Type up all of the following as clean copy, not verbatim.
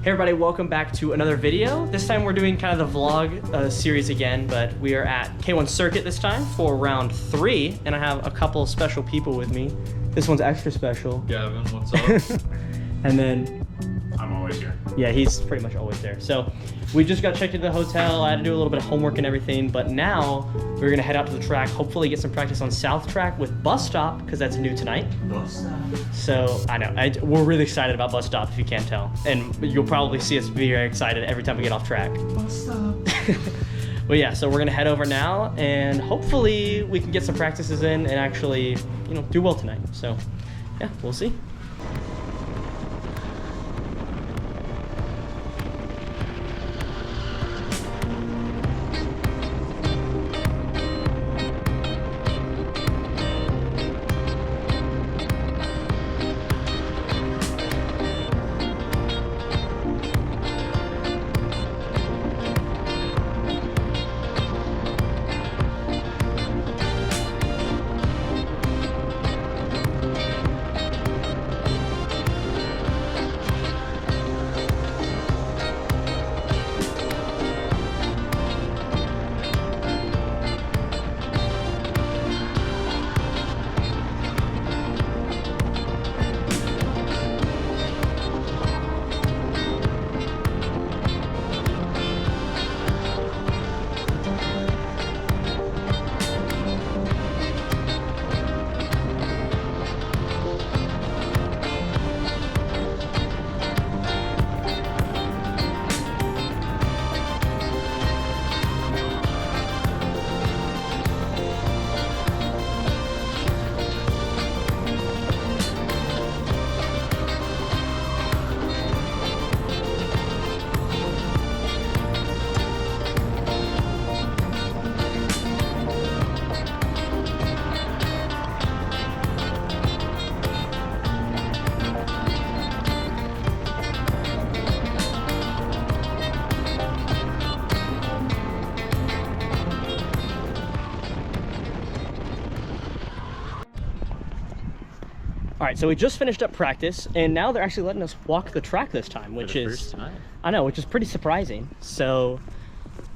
Hey everybody, welcome back to another video. This time we're doing kind of the vlog series again, but we are at K1 Circuit this time for round 3, and I have a couple special people with me. This one's extra special. Gavin, what's up? And then... I'm always here. Yeah, he's pretty much always there. So we just got checked into the hotel. I had to do a little bit of homework and everything, but now we're gonna head out to the track, hopefully get some practice on South Track with Bus Stop, because that's new tonight. Bus Stop. So I know, we're really excited about Bus Stop, if you can't tell. And you'll probably see us be very excited every time we get off track. Bus Stop. But yeah, so we're gonna head over now, and hopefully we can get some practices in and actually, you know, do well tonight. So yeah, we'll see. All right, so we just finished up practice, and now they're actually letting us walk the track this time, which is first time. I know, which is pretty surprising. So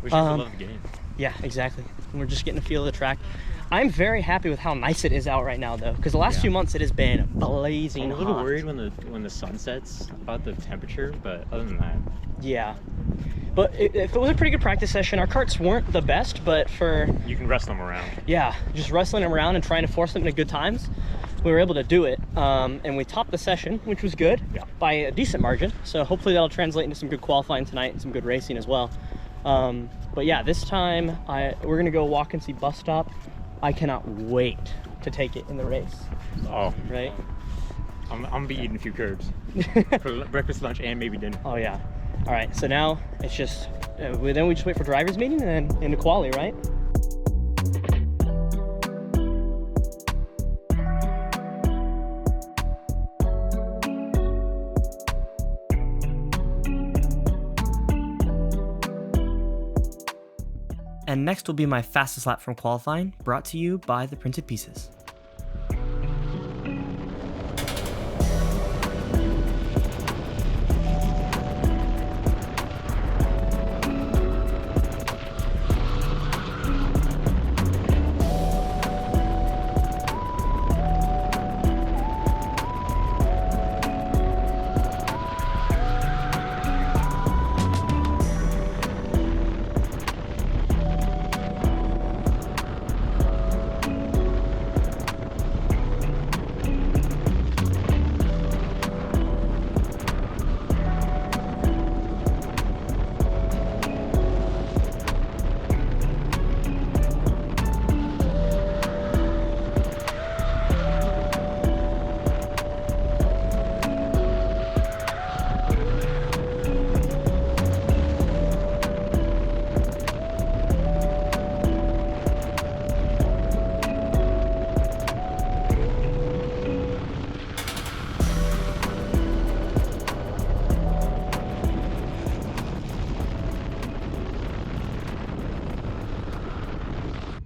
We should love the game. yeah, exactly. We're just getting a feel of the track. I'm very happy with how nice it is out right now, though, because the last few months it has been blazing hot. I'm a little worried when the sun sets about the temperature, but other than that, Yeah, but if it was a pretty good practice session. Our karts weren't the best, but for you can wrestle them around. yeah, just wrestling them around and trying to force them into good times, we were able to do it, and we topped the session, which was good by a decent margin. So hopefully that'll translate into some good qualifying tonight and some good racing as well. But yeah, this time we're gonna go walk and see Bus Stop. I cannot wait to take it in the race. Oh, Right? I'm gonna be eating a few curbs for breakfast, lunch, and maybe dinner. Oh yeah. All right, so now it's just, then we just wait for driver's meeting and then into quali, right? And next will be my fastest lap from qualifying, brought to you by the Printed Pieces.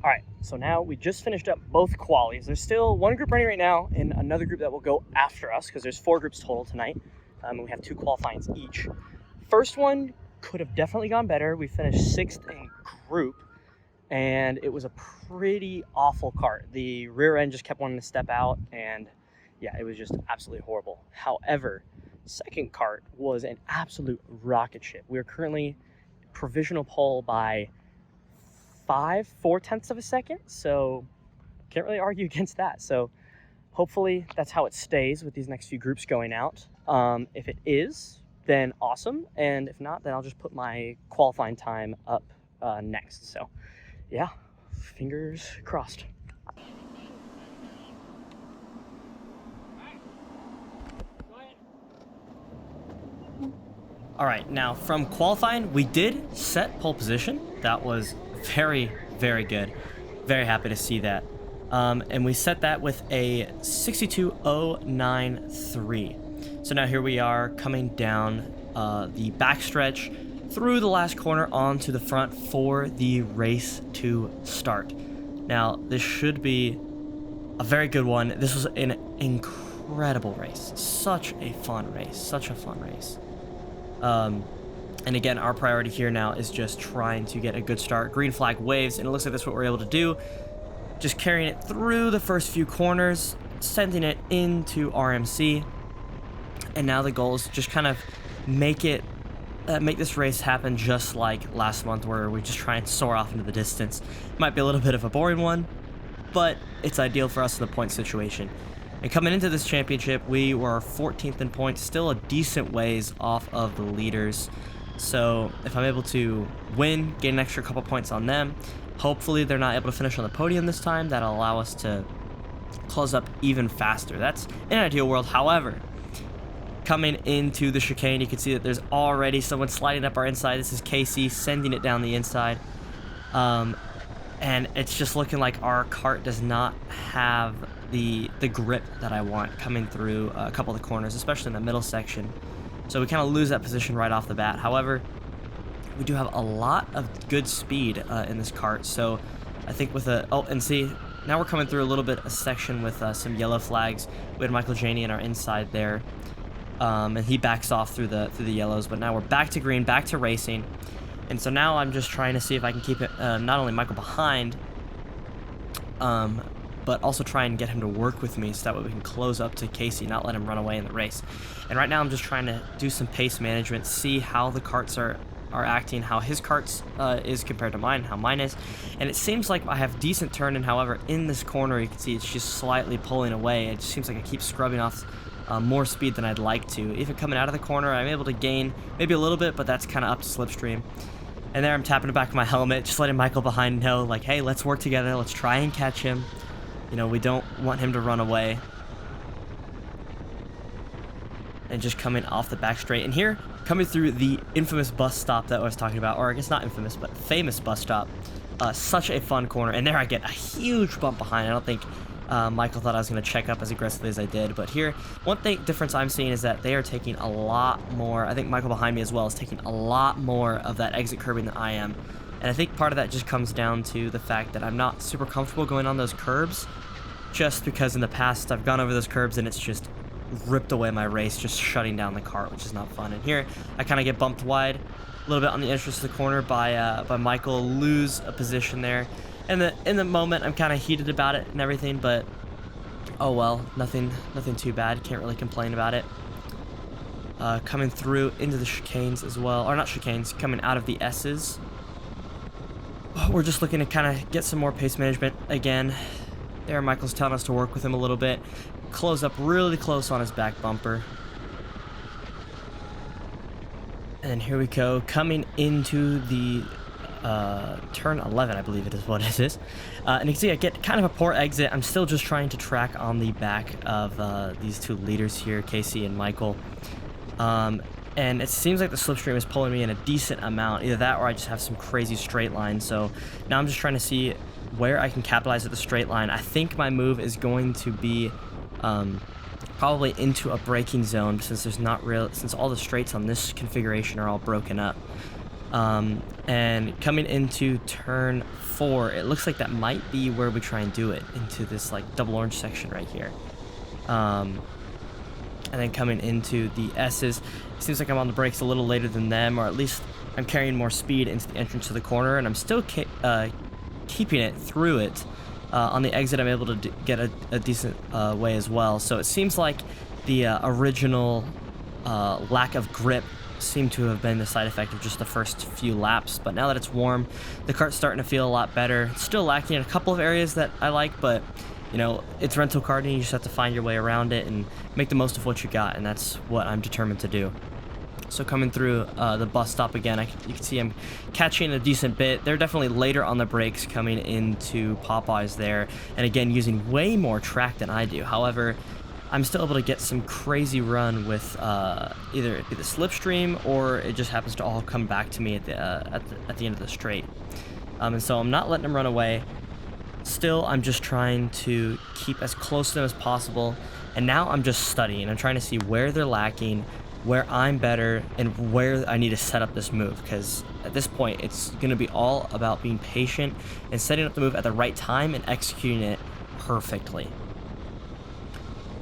All right, so now we just finished up both qualies. There's still one group running right now and another group that will go after us because there's 4 groups total tonight. And we have 2 qualifyings each. First one could have definitely gone better. We finished 6th in group, and it was a pretty awful kart. The rear end just kept wanting to step out, and yeah, it was just absolutely horrible. However, second kart was an absolute rocket ship. We are currently provisional pole by 4/10 of a second, so can't really argue against that. So hopefully that's how it stays with these next few groups going out. If it is, then awesome, and if not, then I'll just put my qualifying time up next. So yeah, fingers crossed. All right, now from qualifying, we did set pole position. That was very, very good. Very happy to see that. And we set that with a 62.093. So now here we are coming down the backstretch through the last corner onto the front for the race to start. Now, this should be a very good one. This was an incredible race. Such a fun race. Such a fun race. And again, our priority here now is just trying to get a good start. Green flag waves, and it looks like that's what we're able to do. Just carrying it through the first few corners, sending it into RMC. And now the goal is just kind of make this race happen just like last month, where we just try and soar off into the distance. Might be a little bit of a boring one, but it's ideal for us in the point situation. And coming into this championship, we were 14th in points, still a decent ways off of the leaders. So if I'm able to win, get an extra couple points on them, hopefully they're not able to finish on the podium this time. That'll allow us to close up even faster. That's an ideal world. However, coming into the chicane, you can see that there's already someone sliding up our inside. This is Casey sending it down the inside. And it's just looking like our kart does not have the grip that I want coming through a couple of the corners, especially in the middle section. So we kind of lose that position right off the bat. However, we do have a lot of good speed in this kart. So I think with and see, now we're coming through a little bit a section with some yellow flags. We had Michael Janey in our inside there. And he backs off through the yellows, but now we're back to green, back to racing. And so now I'm just trying to see if I can keep it, not only Michael behind, but also try and get him to work with me so that way we can close up to Casey, not let him run away in the race. And right now I'm just trying to do some pace management, see how the karts are acting, how his karts is compared to mine, how mine is. And it seems like I have decent turn, and however, in this corner you can see it's just slightly pulling away. It just seems like I keep scrubbing off more speed than I'd like to. Even coming out of the corner, I'm able to gain maybe a little bit, but that's kind of up to slipstream. And there I'm tapping the back of my helmet, just letting Michael behind know, like, hey, let's work together, let's try and catch him. You know, we don't want him to run away. And just coming off the back straight. And here, coming through the infamous bus stop that I was talking about, or I guess not infamous, but famous bus stop. Such a fun corner. And there I get a huge bump behind. I don't think Michael thought I was going to check up as aggressively as I did. But here, one difference I'm seeing is that they are taking a lot more. I think Michael behind me as well is taking a lot more of that exit curbing than I am. And I think part of that just comes down to the fact that I'm not super comfortable going on those curbs, just because in the past I've gone over those curbs and it's just ripped away my race, just shutting down the kart, which is not fun. And here I kind of get bumped wide a little bit on the entrance to the corner by Michael, lose a position there. And in the moment I'm kind of heated about it and everything, but oh well, nothing too bad. Can't really complain about it. Coming through into the chicanes as well, or not chicanes, coming out of the S's. We're just looking to kind of get some more pace management again. There, Michael's telling us to work with him a little bit. Close up really close on his back bumper. And here we go, coming into the turn 11, I believe it is what it is. And you can see I get kind of a poor exit. I'm still just trying to track on the back of these two leaders here, Casey and Michael. And it seems like the slipstream is pulling me in a decent amount. Either that or I just have some crazy straight line. So now I'm just trying to see where I can capitalize at the straight line. I think my move is going to be probably into a braking zone, since all the straights on this configuration are all broken up. And coming into turn 4, it looks like that might be where we try and do it, into this like double orange section right here. And then coming into the S's, Seems like I'm on the brakes a little later than them, or at least I'm carrying more speed into the entrance to the corner, and I'm still keeping it through it. On the exit, I'm able to get a decent way as well. So it seems like the original lack of grip seemed to have been the side effect of just the first few laps. But now that it's warm, the kart's starting to feel a lot better. It's still lacking in a couple of areas that I like, but you know, it's rental karting. You just have to find your way around it and make the most of what you got, and that's what I'm determined to do. So coming through the bus stop again, you can see I'm catching a decent bit. They're definitely later on the brakes coming into Popeyes there, and again using way more track than I do. However, I'm still able to get some crazy run with either it be the slipstream, or it just happens to all come back to me at the end of the straight. And so I'm not letting them run away. Still, I'm just trying to keep as close to them as possible. And now I'm just studying. I'm trying to see where they're lacking, where I'm better, and where I need to set up this move. Because at this point, it's going to be all about being patient and setting up the move at the right time and executing it perfectly.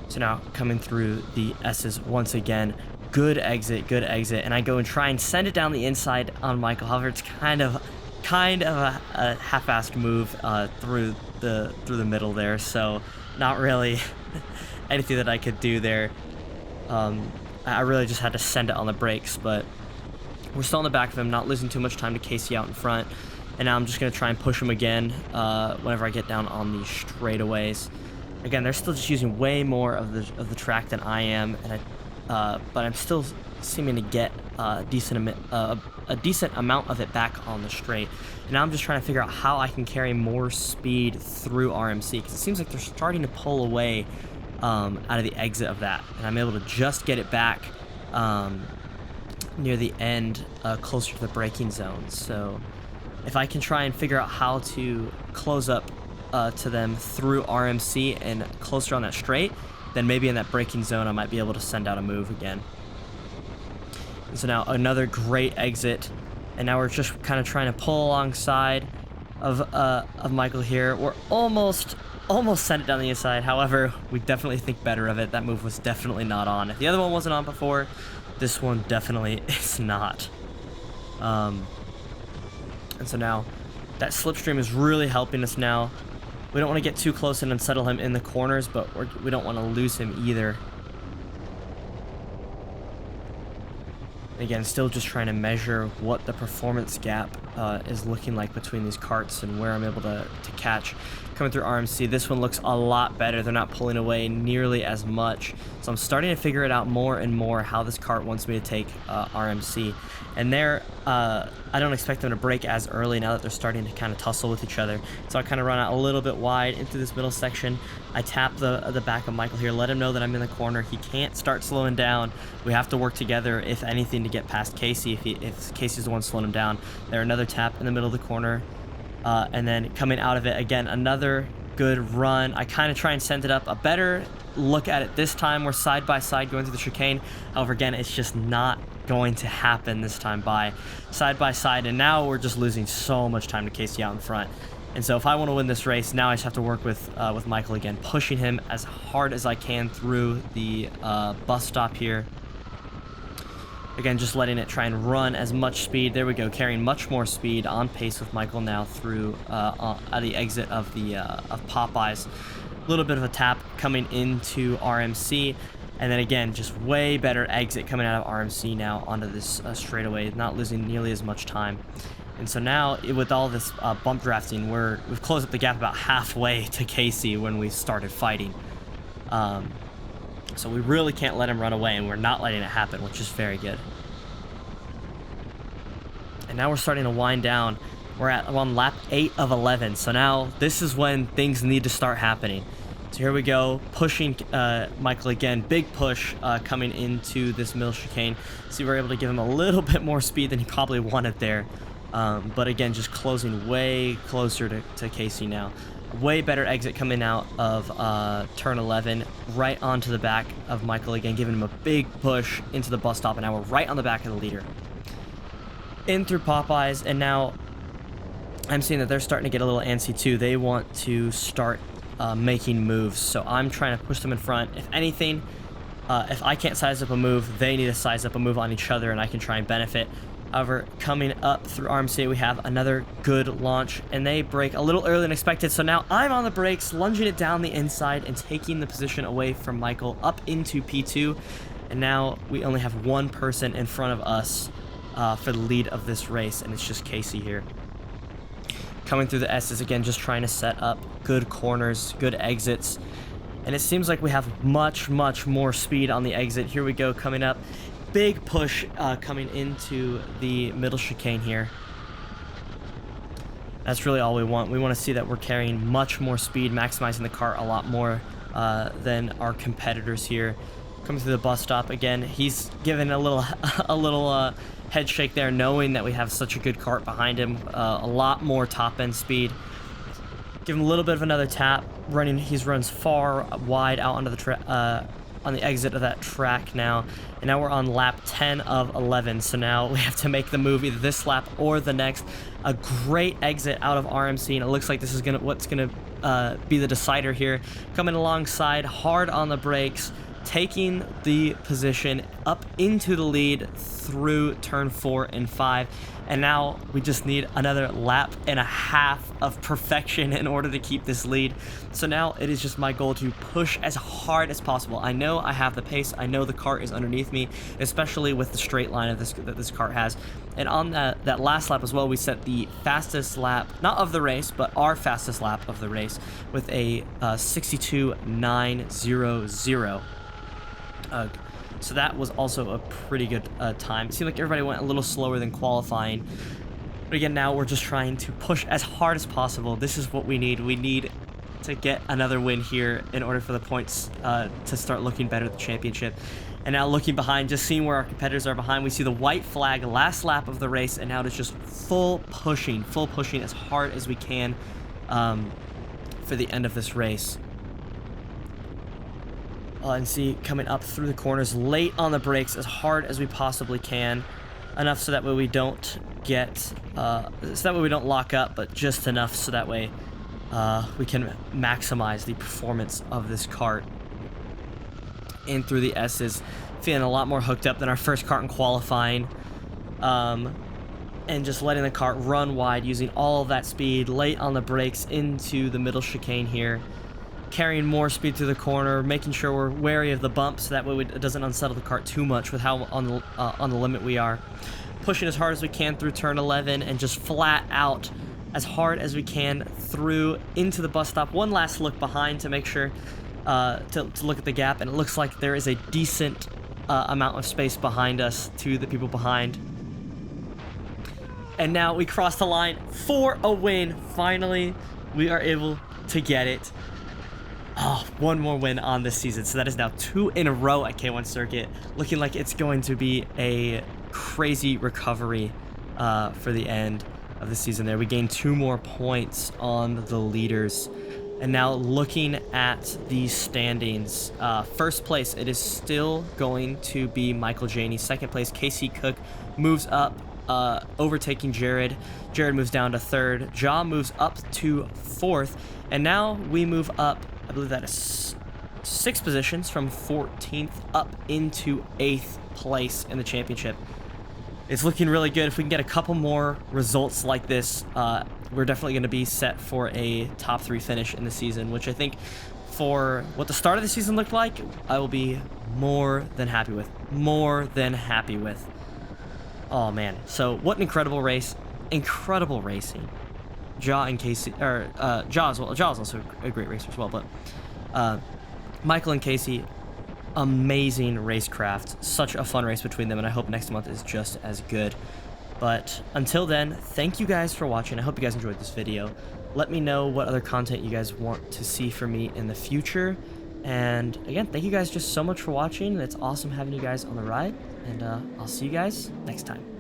So now coming through the S's once again. Good exit, and I go and try and send it down the inside on Michael. However, it's kind of a half-assed move through the middle there, so not really anything that I could do there. I really just had to send it on the brakes, but we're still in the back of him, not losing too much time to Casey out in front. And now I'm just going to try and push him again whenever I get down on these straightaways. Again, they're still just using way more of the track than I am, and but I'm still seeming to get a decent amount of it back on the straight. And now I'm just trying to figure out how I can carry more speed through RMC, because it seems like they're starting to pull away out of the exit of that, and I'm able to just get it back near the end, closer to the braking zone. So if I can try and figure out how to close up to them through RMC and closer on that straight, then maybe in that braking zone I might be able to send out a move again. And so now another great exit, and now we're just kind of trying to pull alongside of Michael here. We're almost sent it down the inside. However, we definitely think better of it. That move was definitely not on. If the other one wasn't on before, this one definitely is not. And so now that slipstream is really helping us now. We don't want to get too close and unsettle him in the corners, but we don't want to lose him either. Again, still just trying to measure what the performance gap is looking like between these karts and where I'm able to catch. Coming through RMC, this one looks a lot better. They're not pulling away nearly as much. So I'm starting to figure it out more and more how this kart wants me to take RMC. And I don't expect them to break as early now that they're starting to kind of tussle with each other. So I kind of run out a little bit wide into this middle section. I tap the back of Michael here, let him know that I'm in the corner. He can't start slowing down. We have to work together, if anything, to get past Casey. If Casey's the one slowing him down. There, another tap in the middle of the corner. And then coming out of it, again, another good run. I kind of try and send it up. A better look at it this time. We're side by side going through the chicane. However, again, it's just not going to happen this time by side. And now we're just losing so much time to Casey out in front. And so if I want to win this race, now I just have to work with Michael again, pushing him as hard as I can through the bus stop here. Again, just letting it try and run as much speed. There we go, carrying much more speed, on pace with Michael now through at the exit of Popeyes. A little bit of a tap coming into RMC, and then again, just way better exit coming out of RMC now onto this straightaway, not losing nearly as much time. And so now, with all this bump drafting, we've closed up the gap about halfway to Casey when we started fighting. So we really can't let him run away, and we're not letting it happen, which is very good. And now we're starting to wind down. We're on lap 8 of 11, so now this is when things need to start happening. So here we go, pushing Michael again. Big push coming into this middle chicane. See, we're able to give him a little bit more speed than he probably wanted there. But again, just closing way closer to Casey now. Way better exit coming out of turn 11, right onto the back of Michael again, giving him a big push into the bus stop, and now we're right on the back of the leader. In through Popeyes, and now I'm seeing that they're starting to get a little antsy too. They want to start making moves, so I'm trying to push them in front. If anything, if I can't size up a move, they need to size up a move on each other, and I can try and benefit. However, coming up through RMC, we have another good launch, and they brake a little earlier than expected. So now I'm on the brakes, lunging it down the inside and taking the position away from Michael up into P2. And now we only have one person in front of us for the lead of this race, and it's just Casey here. Coming through the S's again, just trying to set up good corners, good exits. And it seems like we have much, much more speed on the exit. Here we go, coming up. Big push coming into the middle chicane here. That's really all we want. We want to see that we're carrying much more speed, maximizing the kart a lot more than our competitors here. Coming through the bus stop again, he's giving a little head shake there, knowing that we have such a good kart behind him. A lot more top end speed. Give him a little bit of another tap. He runs far wide out onto the on the exit of that track now, and now we're on lap 10 of 11. So now we have to make the move either this lap or the next. A great exit out of RMC, and it looks like this is what's gonna be the decider here. Coming alongside, hard on the brakes, taking the position up into the lead through turn 4 and 5. And now we just need another lap and a half of perfection in order to keep this lead. So now it is just my goal to push as hard as possible. I know I have the pace. I know the kart is underneath me, especially with the straight line that this kart has. And on that last lap as well, we set the fastest lap, not of the race, but our fastest lap of the race with a 62.900. So that was also a pretty good time. It seemed like everybody went a little slower than qualifying. But again, now we're just trying to push as hard as possible. This is what we need. We need to get another win here in order for the points to start looking better at the championship. And now looking behind, just seeing where our competitors are behind, we see the white flag last lap of the race, and now it is just full pushing as hard as we can for the end of this race. And see, coming up through the corners, late on the brakes, as hard as we possibly can. Enough so that way we don't lock up, but just enough so that way we can maximize the performance of this kart. In through the S's, feeling a lot more hooked up than our first kart in qualifying. And just letting the kart run wide, using all of that speed, late on the brakes into the middle chicane here. Carrying more speed through the corner, making sure we're wary of the bumps, so that way it doesn't unsettle the kart too much with how on the limit we are. Pushing as hard as we can through turn 11 and just flat out as hard as we can through into the bus stop. One last look behind to make sure to look at the gap, and it looks like there is a decent amount of space behind us to the people behind. And now we cross the line for a win. Finally, we are able to get it. Oh, one more win on this season. So that is now 2 in a row at K1 Circuit. Looking like it's going to be a crazy recovery for the end of the season there. We gained 2 more points on the leaders. And now looking at the standings, first place, it is still going to be Michael Janey. Second place, Casey Cook moves up, overtaking Jared. Jared moves down to 3rd. Ja moves up to 4th. And now we move up, I believe that is 6 positions, from 14th up into 8th place in the championship. It's looking really good. If we can get a couple more results like this, we're definitely going to be set for a top 3 finish in the season, which I think for what the start of the season looked like, I will be more than happy with. More than happy with. Oh man, so what an incredible race. Incredible racing. Ja and Casey, or Ja as well. Ja is also a great racer as well, but Michael and Casey, amazing racecraft. Such a fun race between them, and I hope next month is just as good. But until then, thank you guys for watching. I hope you guys enjoyed this video. Let me know what other content you guys want to see from me in the future. And again, thank you guys just so much for watching. It's awesome having you guys on the ride, and I'll see you guys next time.